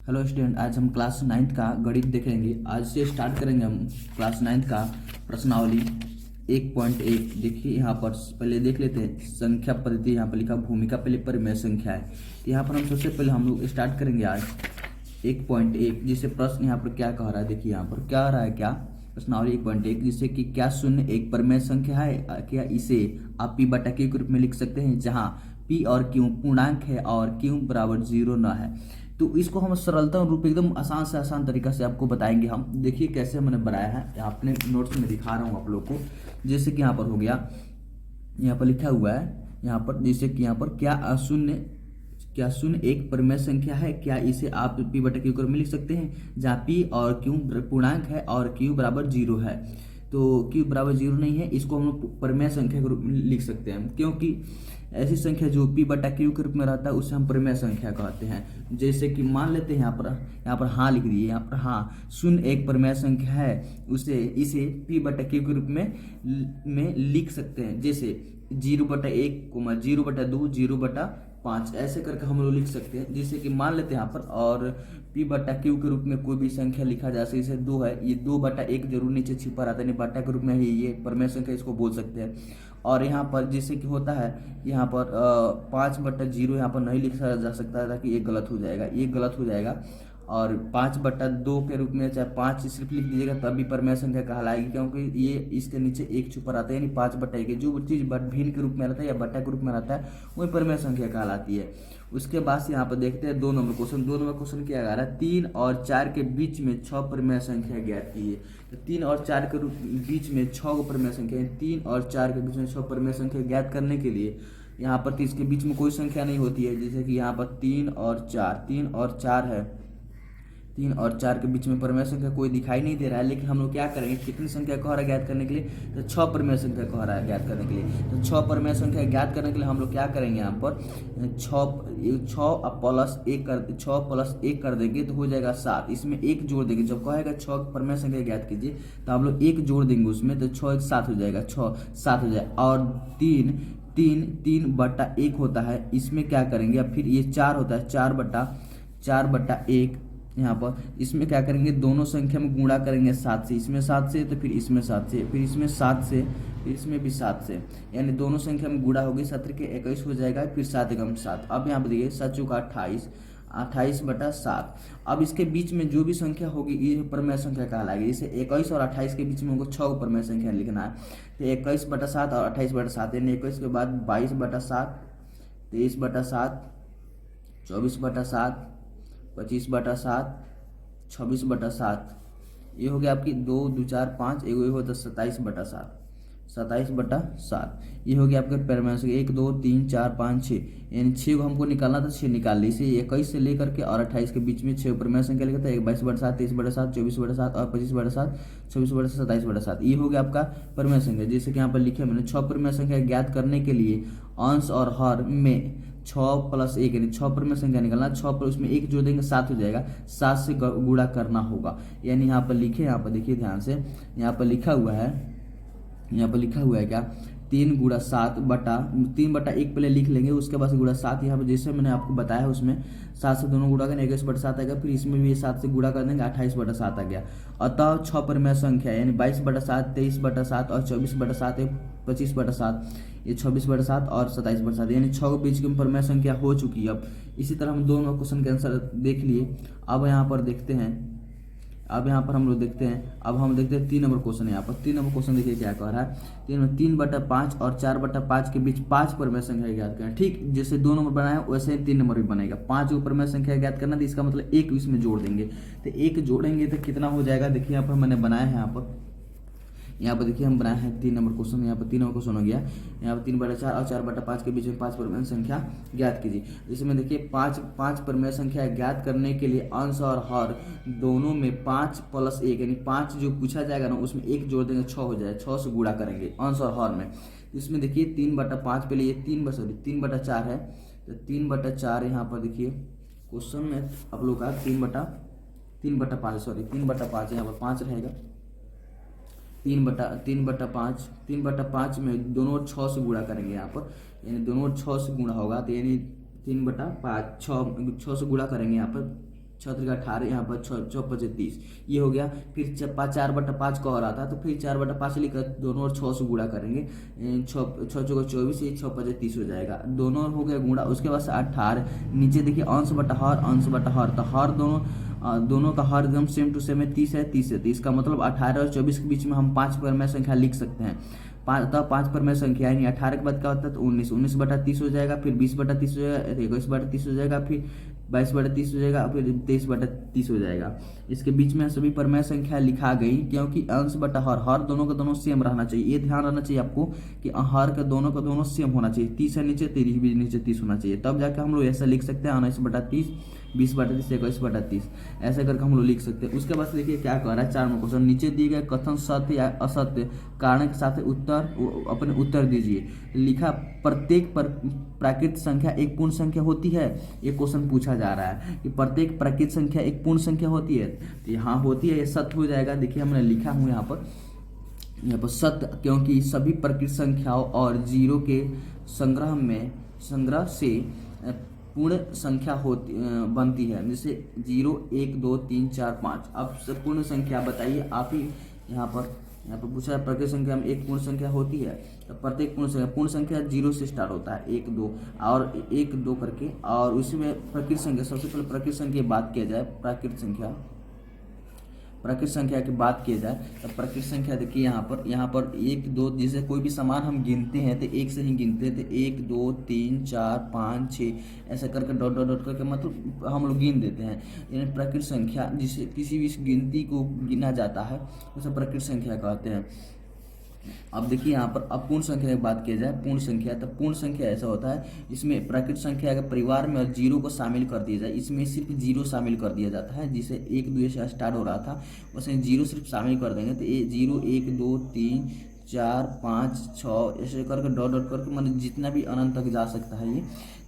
Hello student, आज हम class ninth का गणित देखेंगे। आज से स्टार्ट करेंगे हम क्लास नाइन्थ का प्रश्नावली 1.1। देखिए यहाँ पर पहले देख लेते हैं संख्या पद्धति। यहाँ पर लिखा भूमिका पहले परिमेय संख्या है। तो यहाँ पर हम सबसे पहले हम लोग स्टार्ट करेंगे आज 1.1, जिसे प्रश्न यहाँ पर क्या कह रहा है। देखिए यहाँ पर क्या आ रहा है, क्या प्रश्नावली 1.1, जिससे कि क्या शून्य एक परिमेय संख्या है, क्या इसे आप पी बटा क्यू के रूप में लिख सकते हैं, जहाँ पी और क्यू पूर्णांक है और क्यू बराबर 0 न है। तो इसको हम सरलता रूप एकदम आसान से आसान तरीका से आपको बताएंगे हम। देखिए कैसे मैंने बनाया है, अपने नोट्स में दिखा रहा हूँ आप लोग को। जैसे कि यहाँ पर हो गया, यहाँ पर लिखा हुआ है यहाँ पर, जैसे कि यहाँ पर क्या शून्य एक परिमेय संख्या है, क्या इसे आप पी बटा क्यू के रूप में लिख सकते हैं, जहाँ पी और क्यू पूर्णांक है और क्यू बराबर 0 है। तो क्यू बराबर 0 नहीं है, इसको हम लोग परिमेय संख्या के रूप में लिख सकते हैं, क्योंकि ऐसी संख्या जो पी बटा क्यू के रूप में रहता है उसे हम परिमेय संख्या कहते हैं। जैसे कि मान लेते हैं यहाँ पर हाँ लिख दिए, यहाँ पर हाँ शून्य एक परिमेय संख्या है, इसे पी बटा क्यू के रूप में लिख सकते हैं। जैसे 0/1, 0/2, 0/5 ऐसे करके हम लोग लिख सकते हैं। जैसे कि मान लेते हैं यहाँ पर, और पी बटा क्यू के रूप में कोई भी संख्या लिखा जा सकता है। 2 है, ये 2/1 जरूर नीचे छिपा रहता है, नहीं बटा के रूप में ही ये परिमेय संख्या इसको बोल सकते हैं। और यहाँ पर जैसे कि होता है, यहाँ पर 5/0 यहाँ पर नहीं लिखा जा सकता है, ताकि ये गलत हो जाएगा, ये गलत हो जाएगा। और 5/2 के रूप में चाहे 5 सिर्फ लिख दीजिएगा तब भी परिमेय संख्या कहलाएगी, क्योंकि ये इसके नीचे एक छुपा रहता है, यानी 5/1। जो चीज़ भिन्न के रूप में रहता है या बट्टा के रूप में रहता है वही परिमेय संख्या कहलाती है। उसके बाद से यहाँ पर देखते हैं 2 नंबर क्वेश्चन। 2 नंबर क्वेश्चन क्या आ रहा है, 3 और 4 के बीच में 6 परिमेय संख्या ज्ञात कीजिए। तो 3 और 4 के बीच में 6 परिमेय संख्या, 3 और 4 के बीच में 6 परिमेय संख्या ज्ञात करने के लिए यहाँ पर इसके बीच में कोई संख्या नहीं होती है। जैसे कि यहाँ पर 3 और 4 है, 3 और 4 के बीच में परिमेय संख्या कोई दिखाई नहीं दे रहा है, लेकिन हम लोग क्या करेंगे, कितनी संख्या कह रहा है ज्ञात करने के लिए, तो 6 परिमेय संख्या कह रहा है ज्ञात करने के लिए। तो 6 परिमेय संख्या ज्ञात करने के लिए हम लोग क्या करेंगे, यहाँ पर 6 प्लस 1 कर देंगे तो हो जाएगा 7। इसमें 1 जोड़ देंगे, जब कहेगा 6 परिमेय संख्या ज्ञात कीजिए तो हम लोग 1 जोड़ देंगे उसमें, तो 6 1 7 हो जाएगा, 6 7 हो जाएगा। और 3/1 होता है, इसमें क्या करेंगे, अब फिर ये 4 होता है, 4/1 यहाँ पर, इसमें क्या करेंगे, दोनों संख्या में गुणा करेंगे 7 से, इसमें 7 से तो फिर इसमें 7 से, फिर इसमें 7 से, फिर इसमें भी 7 से, यानी दोनों संख्या में गुणा होगी, 17 के 21 हो जाएगा, फिर 7 एकम 7। अब यहाँ पर देखिए 7 चौका 28, 28/7। अब इसके बीच में जो भी संख्या होगी ये परिमेय संख्या कहलाएगी। जैसे 21 और 28 के बीच में हमको 6 परिमेय संख्या लिखना है, तो 21/7 और 28/7, यानी 21 के बाद 22/7, 23/7, 24/7, 25/7, 26/7। ये हो गया आपकी 2 2 4 5, ये होता 27/7, 27/7। ये हो गया आपके परिमेय संख्या 1 2 3 4 5 6, यानी 6 को हमको निकालना था, 6 निकाल ली। इसे 21 से लेकर के और 28 के बीच में 6 परिमेय संख्या लिखा था, 22/7, 23/7, 24/7 और 25/7, 26/7, 27/7। ये हो गया आपका परिमेय संख्या। जैसे कि यहाँ पर लिखे मैंने, 6 परिमेय संख्या ज्ञात करने के लिए अंश और हर में 6 + 1 यानी 6 परिमेय संख्या निकालना, 6 पर उसमें 1 जोड़ देंगे 7 हो जाएगा, 7 से गुणा करना होगा। यानी यहाँ पर लिखे, यहाँ पर देखिए ध्यान से, यहाँ पर लिखा हुआ है क्या, 3/1 पहले लिख लेंगे, उसके बाद से गुणा 7। यहाँ पर जैसे मैंने आपको बताया है उसमें 7 से दोनों गुणा करेंगे 21/7 आएगा, फिर इसमें भी 7 से गुणा कर देंगे 28/7 आ गया। अतः 6 परिमेय संख्या यानी 22/7, 23/7 और 24/7, 25/7, ये 26/7 और 27/7, यानी 6 के बीच की परिमेय संख्या हो चुकी है। अब इसी तरह हम दोनों क्वेश्चन के आंसर देख लिए। अब यहाँ पर देखते हैं, अब हम लोग देखते हैं 3 नंबर क्वेश्चन। यहाँ पर 3 नंबर क्वेश्चन देखिए क्या कह रहा है, 3/5 और 4/5 के बीच 5 परिमेय संख्या ज्ञात करना। ठीक जैसे 2 नंबर बनाया वैसे ही 3 नंबर भी बनेगा। 5 को परिमेय संख्या ज्ञात करना, तो इसका मतलब 1 इसमें जोड़ देंगे, तो 1 जोड़ेंगे तो कितना हो जाएगा। देखिए यहाँ पर मैंने बनाया है, यहाँ पर देखिए हम बनाए हैं 3 नंबर क्वेश्चन। यहाँ पर 3 नंबर क्वेश्चन हो गया, यहाँ पर 3/4 और 4/5 के बीच में 5 परिमेय संख्या ज्ञात कीजिए। इसमें देखिए 5 परिमेय संख्या ज्ञात करने के लिए अंश और हर दोनों में 5 + 1 यानी 5 जो पूछा जाएगा ना उसमें 1 जोड़ देंगे, 6 हो जाएगा, 6 से गुणा करेंगे अंश और हर में। इसमें देखिए 3/5 पे लिए 3/4 है, तो 3/4 यहाँ पर देखिए क्वेश्चन में आप लोग का 3/5 यहाँ पर 5 रहेगा, 3/5 में दोनों 6 से गुणा करेंगे यहाँ पर, यानी दोनों 6 से गुणा होगा, तो यानी 3/5 6 से गुणा करेंगे यहाँ पर 6 3 18, यहाँ पर 6 5 30, ये हो गया। फिर 4/5 का और आता है, तो फिर 4/5 लिखकर दोनों और 6 से गुणा करेंगे, 6 6 24, ये 6 5 30 हो जाएगा, दोनों हो गया गुणा। उसके बाद 18, नीचे देखिए अंश बटा हर, तो हर दोनों का हर एकदम सेम टू सेम है, 30 है, 30 है, तो इसका मतलब 18 और 24 के बीच में हम 5 परमेय संख्या लिख सकते हैं। 5 परमेय संख्या यानी 18 के बाद क्या होता है, तो 19/30 हो जाएगा, फिर 20/30 हो जाएगा, 21/30 हो जाएगा, फिर 22/30 हो जाएगा, फिर 23/30 हो जाएगा। इसके बीच में सभी परमेय संख्या लिखा गई, क्योंकि अंश बटा हर दोनों का दोनों सेम रहना चाहिए। ये ध्यान रहना चाहिए आपको कि हर का दोनों सेम होना चाहिए। 30 है नीचे, 30 भी नीचे 30 होना चाहिए, तब जाकर हम लोग ऐसा लिख सकते हैं 19/30, 20/30, 21/30, ऐसे करके हम लोग लिख सकते हैं। उसके बाद देखिए क्या कह रहा है 4 नंबर क्वेश्चन, नीचे दिए गए कथन सत्य या असत्य कारण के साथ अपने उत्तर दीजिए। लिखा प्रत्येक प्राकृत संख्या एक पूर्ण संख्या होती है, ये क्वेश्चन पूछा जा रहा है कि प्रत्येक प्राकृत संख्या एक पूर्ण संख्या होती है, तो यहाँ होती है, ये सत्य हो जाएगा। देखिए हमने लिखा हूँ यहाँ पर सत्य, क्योंकि सभी प्राकृत संख्याओं और जीरो के संग्रह से पूर्ण संख्या बनती है, जैसे 0 1 2 3 4 5। अब पूर्ण संख्या बताइए आप ही। यहाँ पर पूछा है प्रत्येक संख्या में एक पूर्ण संख्या होती है, तो प्रत्येक पूर्ण संख्या 0 से स्टार्ट होता है, 1 2 और 1 2 करके, और उसमें प्राकृत संख्या, सबसे पहले प्राकृत संख्या की बात किया जाए, प्राकृत संख्या की बात की जाए, तो प्राकृत संख्या देखिए यहाँ पर 1 2, जैसे कोई भी सामान हम गिनते हैं तो 1 से ही गिनते हैं, तो 1 2 3 4 5 6 ऐसा करके डॉट डॉट डॉट करके मतलब हम लोग गिन देते हैं। यानी प्राकृत संख्या जिसे किसी भी गिनती को गिना जाता है उसे प्राकृत संख्या कहते हैं। अब देखिए यहाँ पर अब पूर्ण संख्या की बात की जाए, पूर्ण संख्या, तो पूर्ण संख्या ऐसा होता है इसमें प्राकृत संख्या के परिवार में और 0 को शामिल कर दिया जाए, इसमें सिर्फ 0 शामिल कर दिया जाता है, जिसे 1 2 से स्टार्ट हो रहा था उसमें 0 सिर्फ शामिल कर देंगे, तो ये 0 1 2 3 4 5 6 ऐसे करके डॉट डॉट करके मतलब जितना भी अनंत तक जा सकता है ये,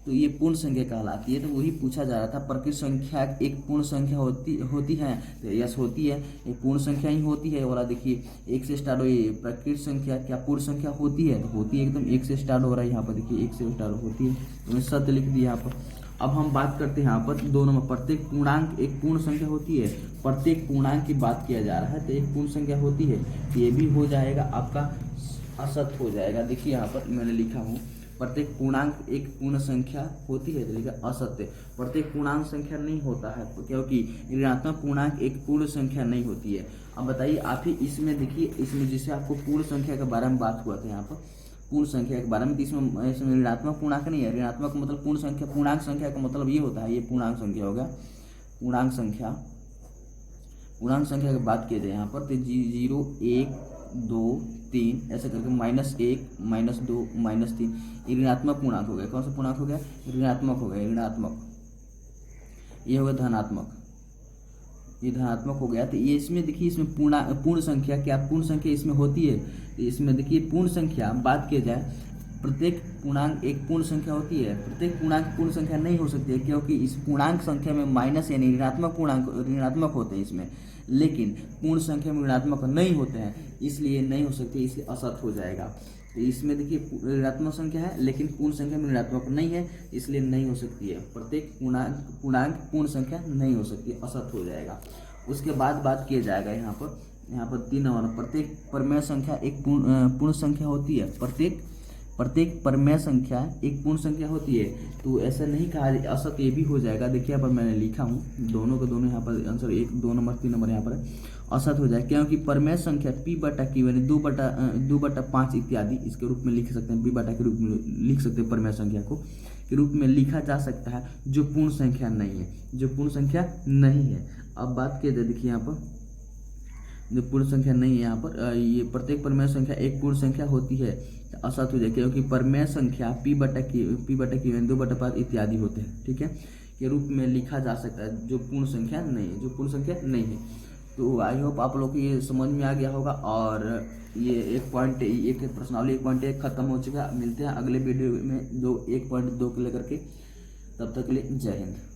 तो ये पूर्ण संख्या कहलाती है। तो वही पूछा जा रहा था प्राकृत संख्या एक पूर्ण संख्या होती है, तो यस होती है, ये पूर्ण संख्या ही होती है वाला। देखिए 1 से स्टार्ट हो, ये प्राकृत संख्या क्या पूर्ण संख्या होती है, तो होती है एकदम, 1 से स्टार्ट हो रहा है यहाँ पर, देखिए 1 से स्टार्ट होती है, तो सत्य लिख दिया यहाँ पर। अब हम बात करते हैं यहाँ पर 2 नंबर, प्रत्येक पूर्णांक एक पूर्ण संख्या होती है, प्रत्येक पूर्णांक की बात किया जा रहा है, तो एक पूर्ण संख्या होती है, ये भी हो जाएगा आपका असत्य हो जाएगा। देखिए यहाँ पर मैंने लिखा हूँ प्रत्येक पूर्णांक एक पूर्ण संख्या होती है, तो लिखा असत्य, प्रत्येक पूर्णांक संख्या नहीं होता है, क्योंकि ऋणात्मक पूर्णांक एक पूर्ण संख्या नहीं होती है। अब बताइए आप ही इसमें देखिए, इसमें जैसे आपको पूर्ण संख्या के बारे में बात हुआ था यहाँ पर पूर्ण संख्या के बारे में, तो इसमें ऋणात्मक पूर्णांक नहीं है, ऋणात्मक मतलब पूर्ण संख्या, पूर्णांक संख्या का मतलब ये होता है, ये पूर्णांक संख्या हो गया, पूर्णांक संख्या की बात की जाए यहाँ पर, तो 0 1 2 3 ऐसे करके -1 -2 -3 ये ऋणात्मक पूर्णांक हो गया। कौन सा पूर्णांक हो गया, ऋणात्मक हो गया, ऋणात्मक। ये हो गया धनात्मक, ये धनात्मक हो गया। तो ये इसमें देखिए, इसमें पूर्ण संख्या क्या पूर्ण संख्या इसमें होती है, तो इसमें देखिए पूर्ण संख्या बात की जाए, प्रत्येक पूर्णांक एक पूर्ण संख्या होती है, प्रत्येक पूर्णांक पूर्ण संख्या नहीं हो सकती है, क्योंकि इस पूर्णांक संख्या में माइनस यानी ऋणात्मक पूर्णांक ऋणात्मक होते हैं इसमें, लेकिन पूर्ण संख्या में ऋणात्मक नहीं होते हैं, इसलिए नहीं हो सकती, इसलिए असत्य हो जाएगा। तो इसमें देखिए ऋणात्मक संख्या है लेकिन पूर्ण संख्या में ऋणात्मक नहीं है, इसलिए नहीं हो सकती है, प्रत्येक पूर्णांक पूर्ण संख्या नहीं हो सकती, असत्य हो जाएगा। उसके बाद बात किया जाएगा यहाँ पर 3 नंबर, प्रत्येक परमेय संख्या एक पूर्ण संख्या होती है, प्रत्येक परमेय संख्या एक पूर्ण संख्या होती है, तो ऐसा नहीं कहा, असत्य ये भी हो जाएगा। देखिए यहाँ पर मैंने लिखा हूँ दोनों के दोनों, यहाँ पर आंसर 1 2 नंबर 3 नंबर यहाँ पर असत्य हो जाए, क्योंकि परमेय संख्या p/q यानी 2/5 इत्यादि इसके रूप में लिख सकते हैं, p/q के रूप में लिख सकते हैं, परमेय संख्या को के रूप में लिखा जा सकता है, जो पूर्ण संख्या नहीं है, अब बात किया जाए, देखिए यहाँ पर जो पूर्ण संख्या नहीं है, यहाँ पर ये प्रत्येक परमेय संख्या एक पूर्ण संख्या होती है, असत्य हो जाए, क्योंकि परमेय संख्या p/q यानी 2/5 इत्यादि होते हैं, ठीक है, के रूप में लिखा जा सकता है, जो पूर्ण संख्या नहीं है। तो आई होप आप लोग को ये समझ में आ गया होगा, और ये प्रश्नावली 1.1 खत्म हो चुका है। मिलते हैं अगले वीडियो में 1.2 को लेकर के, तब तक के लिए जय हिंद।